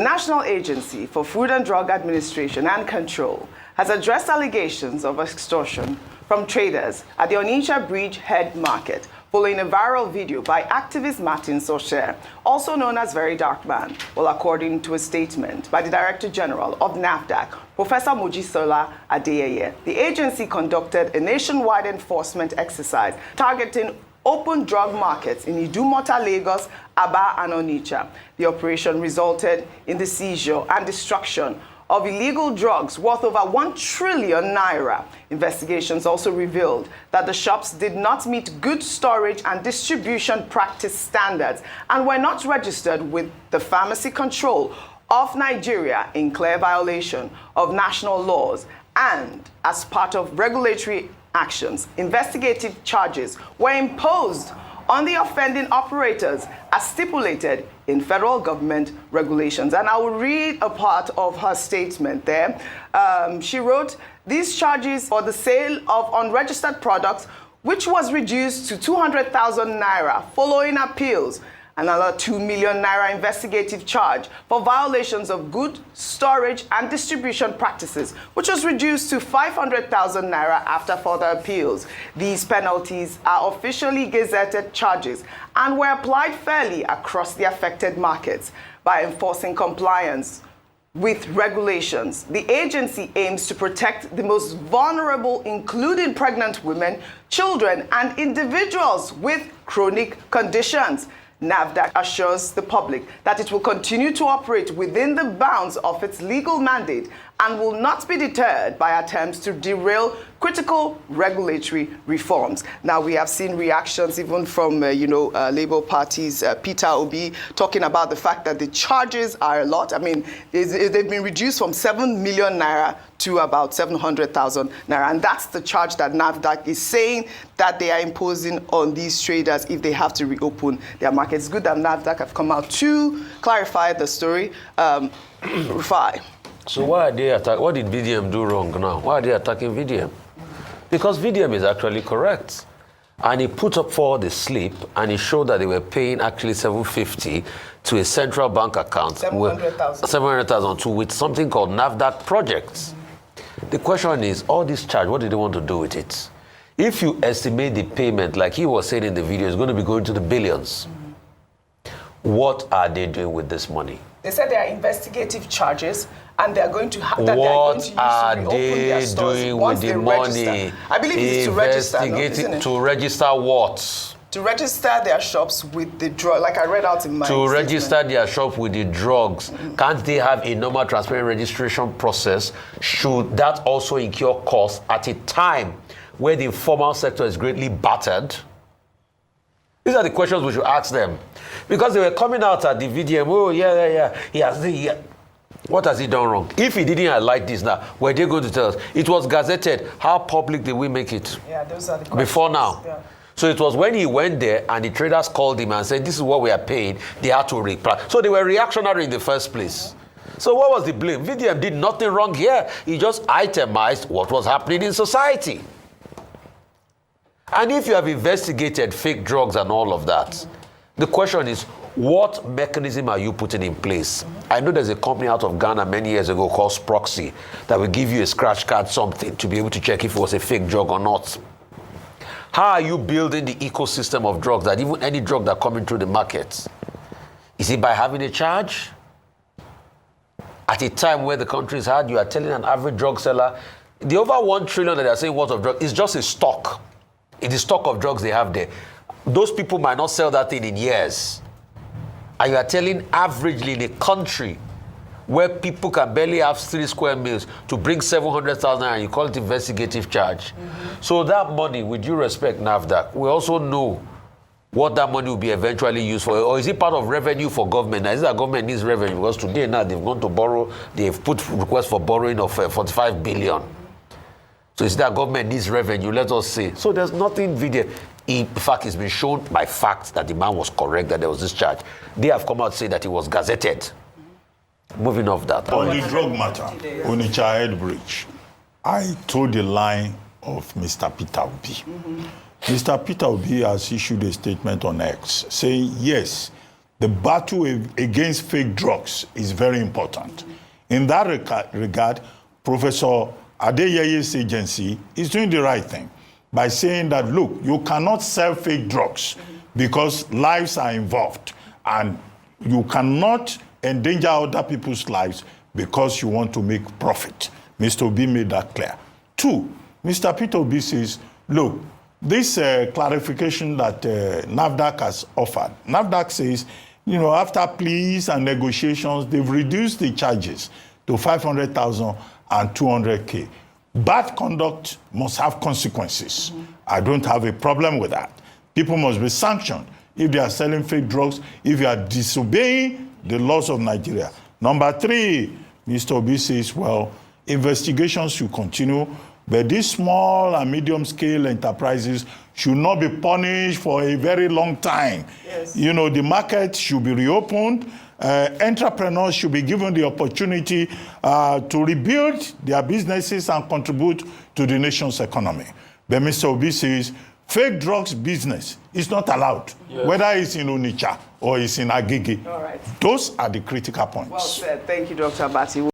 The National Agency for Food and Drug Administration and Control has addressed allegations of extortion from traders at the Onitsha Bridge Head market following a viral video by activist Martins Otshe, also known as Verydarkman. Well, according to a statement by the Director-General of NAFDAC, Professor Mojisola Adeyeye, the agency conducted a nationwide enforcement exercise targeting open drug markets in Idumota, Lagos, Aba, and Onitsha. The operation resulted in the seizure and destruction of illegal drugs worth over 1 trillion naira. Investigations also revealed that the shops did not meet good storage and distribution practice standards and were not registered with the Pharmacy Control of Nigeria, in clear violation of national laws. And as part of regulatory actions, investigative charges were imposed on the offending operators as stipulated in federal government regulations. And I will read a part of her statement there. She wrote, these charges for the sale of unregistered products, which was reduced to 200,000 naira following appeals, another 2 million naira investigative charge for violations of good storage and distribution practices, which was reduced to 500,000 naira after further appeals. These penalties are officially gazetted charges and were applied fairly across the affected markets. By enforcing compliance with regulations, the agency aims to protect the most vulnerable, including pregnant women, children, and individuals with chronic conditions. NAFDAC assures the public that it will continue to operate within the bounds of its legal mandate and will not be deterred by attempts to derail critical regulatory reforms. Now, we have seen reactions even from, Labour Party's Peter Obi talking about the fact that the charges are a lot. I mean, they've been reduced from 7 million naira to about 700,000 naira. And that's the charge that NAFDAC is saying that they are imposing on these traders if they have to reopen their market. It's good that NAFDAC have come out to clarify the story. Rufai. So why are they attacking? What did VDM do wrong now? Why are they attacking VDM? Because VDM is actually correct. And he put up for the slip and he showed that they were paying actually 750 to a central bank account. 700,000. 700,000 with something called NAFDAC projects. The question is, all this charge, what did they want to do with it? If you estimate the payment, like he was saying in the video, is going to be going to the billions. What are they doing with this money? They said there are investigative charges, and they are going to have that. What are they doing with the money? I believe it's to register. No, to register what? To register their shops with the drug, like I read out in my statement. Register their shop with the drugs. Can't they have a normal transparent registration process? Should that also incur costs at a time where the informal sector is greatly battered? These are the questions we should ask them. Because they were coming out at the VDM, what has he done wrong? If he didn't highlight this now, were they going to tell us? It was gazetted. How public did we make it? Yeah, those are the questions. Before now. Yeah. So it was when he went there and the traders called him and said, this is what we are paying, they had to reply. So they were reactionary in the first place. So what was the blame? VDM did nothing wrong here. He just itemized what was happening in society. And if you have investigated fake drugs and all of that, the question is, what mechanism are you putting in place? I know there's a company out of Ghana many years ago called Proxy that will give you a scratch card, something, to be able to check if it was a fake drug or not. How are you building the ecosystem of drugs, that even any drug that coming through the market? Is it by having a charge? At a time where the country is hard, you are telling an average drug seller, the over 1 trillion that they are saying worth of drugs is just a stock. It's the stock of drugs they have there. Those people might not sell that thing in years. And you are telling averagely in a country where people can barely have 3 square meals to bring 700,000 and you call it investigative charge. So that money, with due respect, NAFDAC, we also know what that money will be eventually used for. Or is it part of revenue for government? Now, is that government needs revenue? Because today now they've gone to borrow, they've put requests for borrowing of 45 billion. So it's that government needs revenue, let us say. So there's nothing video. In fact, it's been shown by facts that the man was correct, that there was this charge. They have come out to say that it was gazetted. Moving off that. On the drug matter, Onitsha Head Bridge, I told the line of Mr. Peter Obi. Mr. Peter Obi has issued a statement on X saying, yes, the battle against fake drugs is very important. In that regard, Professor Adeyeye's agency is doing the right thing by saying that, look, you cannot sell fake drugs because lives are involved, and you cannot endanger other people's lives because you want to make profit. Mr. Obi made that clear. 2, Mr. Peter Obi says, look, this clarification that NAFDAC has offered, NAFDAC says, after pleas and negotiations, they've reduced the charges to 500,000 and 200K. Bad conduct must have consequences. I don't have a problem with that. People must be sanctioned if they are selling fake drugs, if you are disobeying the laws of Nigeria. Number 3, Mr. Obi says, well, investigations should continue, but these small and medium-scale enterprises should not be punished for a very long time. Yes. The market should be reopened. Entrepreneurs should be given the opportunity to rebuild their businesses and contribute to the nation's economy. But Mr. Obi says, fake drugs business is not allowed, whether it's in Onitsha or it's in Agege. All right. Those are the critical points. Well said. Thank you, Dr. Abati.